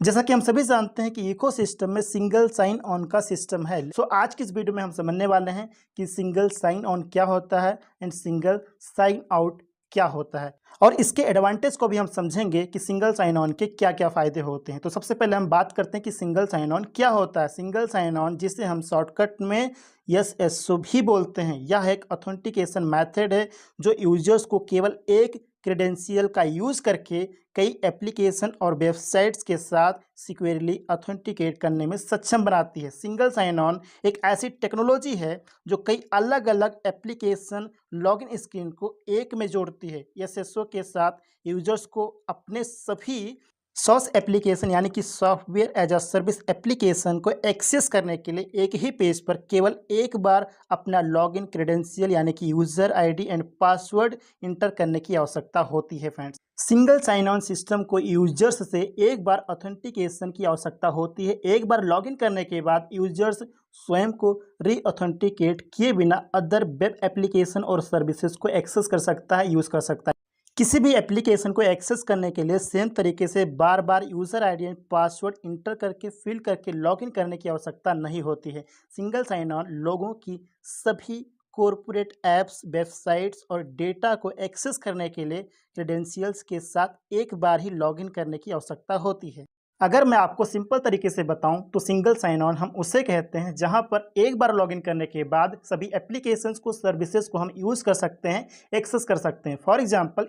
जैसा कि हम सभी जानते हैं कि इकोसिस्टम में सिंगल साइन ऑन का सिस्टम है। आज की इस वीडियो में हम समझने वाले हैं कि सिंगल साइन ऑन क्या होता है एंड सिंगल साइन आउट क्या होता है, और इसके एडवांटेज को भी हम समझेंगे कि सिंगल साइन ऑन के क्या क्या फायदे होते हैं। तो सबसे पहले हम बात करते हैं कि सिंगल साइन ऑन क्या होता है। सिंगल साइन ऑन, जिसे हम शॉर्टकट में SSO भी बोलते हैं, यह एक ऑथेंटिकेशन मेथड है जो यूजर्स को केवल एक क्रेडेंशियल का यूज़ करके कई एप्लीकेशन और वेबसाइट्स के साथ सिक्योरली ऑथेंटिकेट करने में सक्षम बनाती है। सिंगल साइन ऑन एक ऐसी टेक्नोलॉजी है जो कई अलग अलग एप्लीकेशन लॉगिन स्क्रीन को एक में जोड़ती है। SSO के साथ यूजर्स को अपने सभी सॉस एप्लीकेशन यानी कि software as a service application को एक्सेस करने के लिए एक ही पेज पर केवल एक बार अपना लॉगिन क्रेडेंशियल यानी कि user ID and password enter करने की आवश्यकता होती है। Friends, single sign on system को यूजर्स से एक बार ऑथेंटिकेशन की आवश्यकता होती है। एक बार लॉगिन करने के बाद यूजर्स स्वयं को री ऑथेंटिकेट किए बिना अदर वेब एप्लीकेशन और सर्विसेज को एक्सेस कर सकता है, यूज़ कर सकता है। किसी भी एप्लीकेशन को एक्सेस करने के लिए सेम तरीके से बार बार user ID and password enter करके फिल करके लॉगिन करने की आवश्यकता नहीं होती है। सिंगल साइन ऑन लोगों की सभी कॉरपोरेट ऐप्स, वेबसाइट्स और डेटा को एक्सेस करने के लिए क्रेडेंशियल्स के साथ एक बार ही लॉगिन करने की आवश्यकता होती है। अगर मैं आपको सिंपल तरीके से बताऊं तो सिंगल साइन ऑन हम उसे कहते हैं जहां पर एक बार लॉगिन करने के बाद सभी एप्लीकेशंस को, सर्विसेज को हम यूज़ कर सकते हैं, एक्सेस कर सकते हैं। फॉर एग्जांपल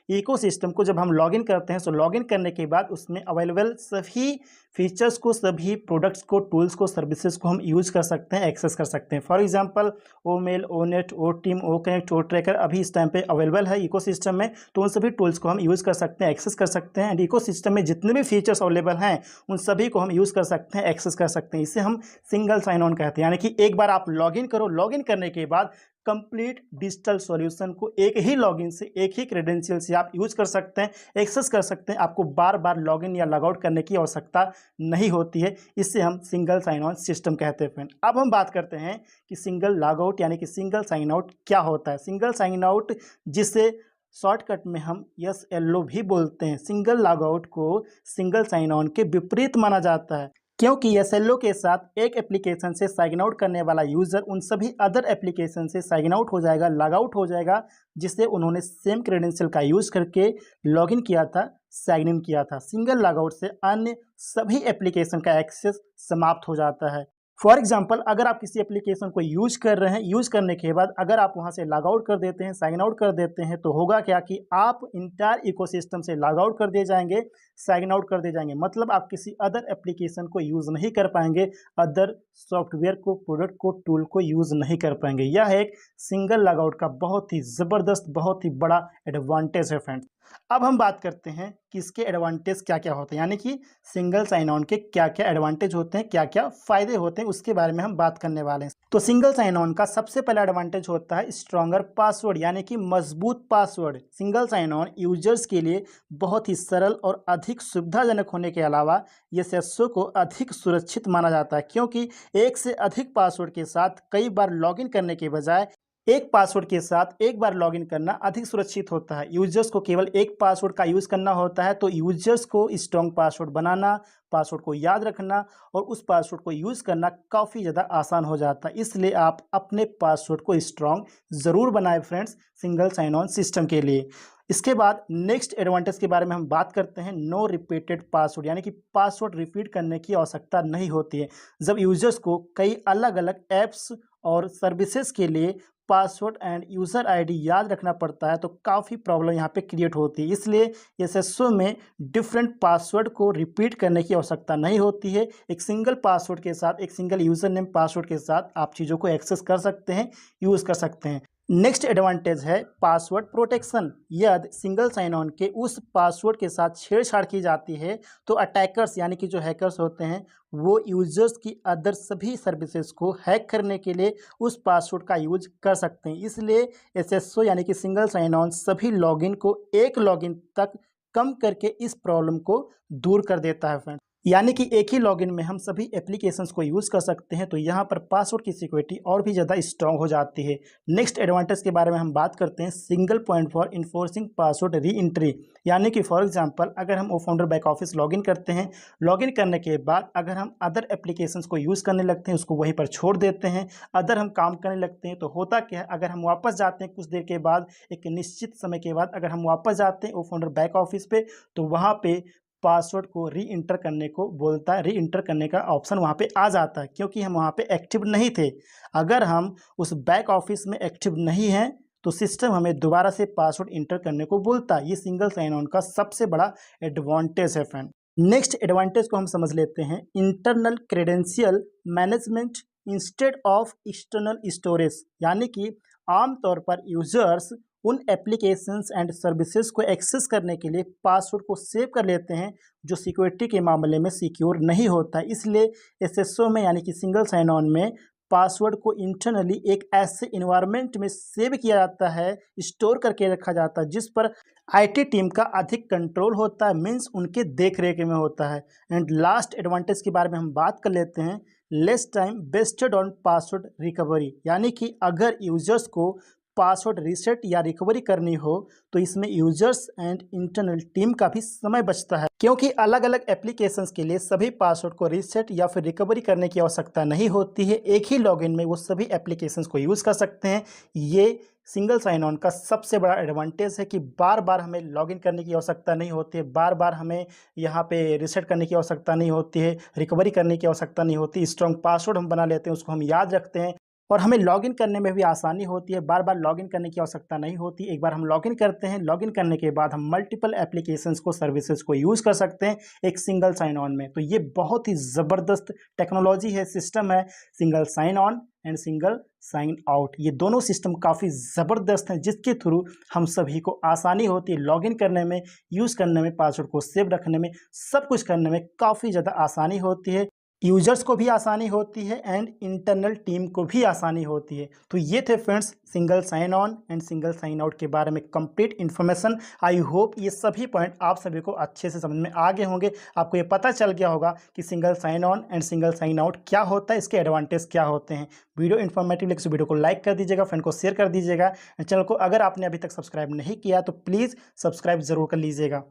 इकोसिस्टम को जब हम लॉगिन करते हैं तो लॉगिन करने के बाद उसमें अवेलेबल सभी फीचर्स को, सभी प्रोडक्ट्स को, टूल्स को, सर्विसेज को हम यूज़ कर सकते हैं, एक्सेस कर सकते हैं। फॉर एग्जांपल ओमेल, ओनेट, ओटीम, ओकनेक्ट, ओट्रैकर अभी इस टाइम पे अवेलेबल है इकोसिस्टम में, तो उन सभी टूल्स को हम यूज़ कर सकते हैं, एक्सेस कर सकते हैं। एंड इकोसिस्टम में जितने भी फीचर्स अवेलेबल हैं उन सभी को हम यूज़ कर सकते हैं, एक्सेस कर सकते हैं। इसे हम सिंगल साइन ऑन कहते हैं। यानी कि एक बार आप लॉगिन करो, लॉगिन करने के बाद कंप्लीट डिजिटल सॉल्यूशन को एक ही लॉगिन से, एक ही क्रेडेंशियल से आप यूज कर सकते हैं, एक्सेस कर सकते हैं। आपको बार बार लॉगिन या लॉगआउट करने की आवश्यकता नहीं होती है। इससे हम सिंगल साइन ऑन सिस्टम कहते हैं। फ्रेंड, अब हम बात करते हैं कि सिंगल लॉगआउट यानी कि सिंगल साइन आउट क्या होता है। सिंगल साइन आउट, जिसे शॉर्टकट में हम SLO भी बोलते हैं, सिंगल लॉगआउट को सिंगल साइन ऑन के विपरीत माना जाता है, क्योंकि SLO के साथ एक एप्लीकेशन से साइन आउट करने वाला यूज़र उन सभी अदर एप्लीकेशन से साइन आउट हो जाएगा, लॉग आउट हो जाएगा, जिससे उन्होंने सेम क्रेडेंशियल का यूज़ करके लॉगिन किया था, साइन इन किया था। सिंगल लॉग आउट से अन्य सभी एप्लीकेशन का एक्सेस समाप्त हो जाता है। फॉर एग्जाम्पल, अगर आप किसी एप्लीकेशन को यूज कर रहे हैं, यूज करने के बाद अगर आप वहां से लॉग आउट कर देते हैं, साइन आउट कर देते हैं, तो होगा क्या कि आप इंटायर इकोसिस्टम से लॉग आउट कर दिए जाएंगे, साइन आउट कर दिए जाएंगे। मतलब आप किसी अदर एप्लीकेशन को यूज नहीं कर पाएंगे, अदर सॉफ्टवेयर को, प्रोडक्ट को, टूल को यूज नहीं कर पाएंगे। यह एक सिंगल लॉग आउट का बहुत ही जबरदस्त, बहुत ही बड़ा एडवांटेज है। फ्रेंड्स, अब हम बात करते हैं कि इसके एडवांटेज क्या क्या होते हैं, यानी कि सिंगल साइन ऑन के क्या क्या एडवांटेज होते हैं, क्या क्या फायदे होते हैं, उसके बारे में हम बात करने वाले हैं। तो सिंगल साइन ऑन का सबसे पहला एडवांटेज होता है स्ट्रॉन्गर पासवर्ड, यानी कि मजबूत पासवर्ड। सिंगल साइन ऑन यूजर्स के लिए बहुत ही सरल और अधिक सुविधाजनक होने के अलावा SSO को अधिक सुरक्षित माना जाता है, क्योंकि एक से अधिक पासवर्ड के साथ कई बार लॉगिन करने के बजाय एक पासवर्ड के साथ एक बार लॉगिन करना अधिक सुरक्षित होता है। यूजर्स को केवल एक पासवर्ड का यूज़ करना होता है, तो यूजर्स को स्ट्रॉन्ग पासवर्ड बनाना, पासवर्ड को याद रखना और उस पासवर्ड को यूज़ करना काफ़ी ज़्यादा आसान हो जाता है। इसलिए आप अपने पासवर्ड को स्ट्रॉन्ग ज़रूर बनाएं friends, single sign on system के लिए। इसके बाद नेक्स्ट एडवांटेज के बारे में हम बात करते हैं, नो रिपीटेड पासवर्ड, यानी कि पासवर्ड रिपीट करने की आवश्यकता नहीं होती है। जब यूजर्स को कई अलग अलग ऐप्स और सर्विसेज के लिए पासवर्ड एंड यूज़र आईडी याद रखना पड़ता है, तो काफ़ी प्रॉब्लम यहाँ पे क्रिएट होती है। इसलिए SSO में डिफरेंट पासवर्ड को रिपीट करने की आवश्यकता नहीं होती है। एक सिंगल पासवर्ड के साथ, एक सिंगल यूज़र नेम पासवर्ड के साथ आप चीज़ों को एक्सेस कर सकते हैं, यूज़ कर सकते हैं। नेक्स्ट एडवांटेज है पासवर्ड प्रोटेक्शन। यदि सिंगल साइन ऑन के उस पासवर्ड के साथ छेड़छाड़ की जाती है तो अटैकर्स यानी कि जो हैकर्स होते हैं वो यूजर्स की अदर सभी सर्विसेज को हैक करने के लिए उस पासवर्ड का यूज कर सकते हैं। इसलिए SSO यानी कि सिंगल साइन ऑन सभी लॉगिन को एक लॉगिन तक कम करके इस प्रॉब्लम को दूर कर देता है। फ्रेंड, यानी कि एक ही लॉगिन में हम सभी एप्लीकेशंस को यूज़ कर सकते हैं, तो यहाँ पर पासवर्ड की सिक्योरिटी और भी ज़्यादा स्ट्रॉन्ग हो जाती है। नेक्स्ट एडवांटेज के बारे में हम बात करते हैं, single point for enforcing password re entry. यानी कि फॉर एग्जांपल अगर हम ओफाउंडर बैक ऑफिस लॉगिन करते हैं, लॉगिन करने के बाद अगर हम अदर एप्लीकेशंस को यूज़ करने लगते हैं, उसको वहीं पर छोड़ देते हैं, अदर हम काम करने लगते हैं, तो होता क्या है, अगर हम वापस जाते हैं कुछ देर के बाद, एक निश्चित समय के बाद अगर हम वापस जाते हैं ओफाउंडर बैक ऑफिस पे, तो वहाँ पे पासवर्ड को री एंटर करने को बोलता है, री एंटर करने का ऑप्शन वहाँ पे आ जाता है, क्योंकि हम वहाँ पे एक्टिव नहीं थे। अगर हम उस बैक ऑफिस में एक्टिव नहीं हैं, तो सिस्टम हमें दोबारा से पासवर्ड एंटर करने को बोलता है। ये सिंगल साइन ऑन का सबसे बड़ा एडवांटेज है फ्रेंड। नेक्स्ट एडवांटेज को हम समझ लेते हैं, internal credential management instead of external storage. यानी कि आमतौर पर यूजर्स उन एप्लीकेशंस एंड सर्विसेज को एक्सेस करने के लिए पासवर्ड को सेव कर लेते हैं, जो सिक्योरिटी के मामले में सिक्योर नहीं होता है। इसलिए एसएसओ में यानी कि सिंगल साइन ऑन में पासवर्ड को इंटरनली एक ऐसे इन्वायरमेंट में सेव किया जाता है, स्टोर करके रखा जाता है, जिस पर आईटी टीम का अधिक कंट्रोल होता है, मीन्स उनके देख रेख में होता है। एंड लास्ट एडवांटेज के बारे में हम बात कर लेते हैं, less time wasted on password recovery. यानी कि अगर यूजर्स को पासवर्ड रीसेट या रिकवरी करनी हो, तो इसमें यूजर्स एंड इंटरनल टीम का भी समय बचता है, क्योंकि अलग अलग एप्लीकेशंस के लिए सभी पासवर्ड को रीसेट या फिर रिकवरी करने की आवश्यकता नहीं होती है। एक ही लॉगिन में वो सभी एप्लीकेशंस को यूज़ कर सकते हैं। ये सिंगल साइन ऑन का सबसे बड़ा एडवांटेज है कि बार बार हमें लॉगिन करने की आवश्यकता नहीं होती है, बार बार हमें यहाँ पे रीसेट करने की आवश्यकता नहीं होती है, रिकवरी करने की आवश्यकता नहीं होती। स्ट्रॉन्ग पासवर्ड हम बना लेते हैं, उसको हम याद रखते हैं और हमें लॉगिन करने में भी आसानी होती है, बार बार लॉगिन करने की आवश्यकता नहीं होती। एक बार हम लॉगिन करते हैं, लॉगिन करने के बाद हम मल्टीपल एप्लीकेशंस को, सर्विसेज को यूज़ कर सकते हैं एक सिंगल साइन ऑन में। तो ये बहुत ही ज़बरदस्त टेक्नोलॉजी है, सिस्टम है, single sign on and single sign out. ये दोनों सिस्टम काफ़ी ज़बरदस्त हैं, जिसके थ्रू हम सभी को आसानी होती है लॉगिन करने में, यूज़ करने में, पासवर्ड को सेव रखने में, सब कुछ करने में काफ़ी ज़्यादा आसानी होती है। यूजर्स को भी आसानी होती है एंड इंटरनल टीम को भी आसानी होती है। तो ये थे friends single sign on and single sign out के बारे में कंप्लीट इन्फॉर्मेशन। आई होप ये सभी पॉइंट आप सभी को अच्छे से समझ में आ गए होंगे, आपको ये पता चल गया होगा कि single sign on and single sign out क्या होता है, इसके एडवांटेज क्या होते हैं। वीडियो इन्फॉर्मेटिव लगे तो वीडियो को लाइक कर दीजिएगा, फ्रेंड को शेयर कर दीजिएगा। चैनल को अगर आपने अभी तक सब्सक्राइब नहीं किया तो प्लीज़ सब्सक्राइब ज़रूर कर लीजिएगा।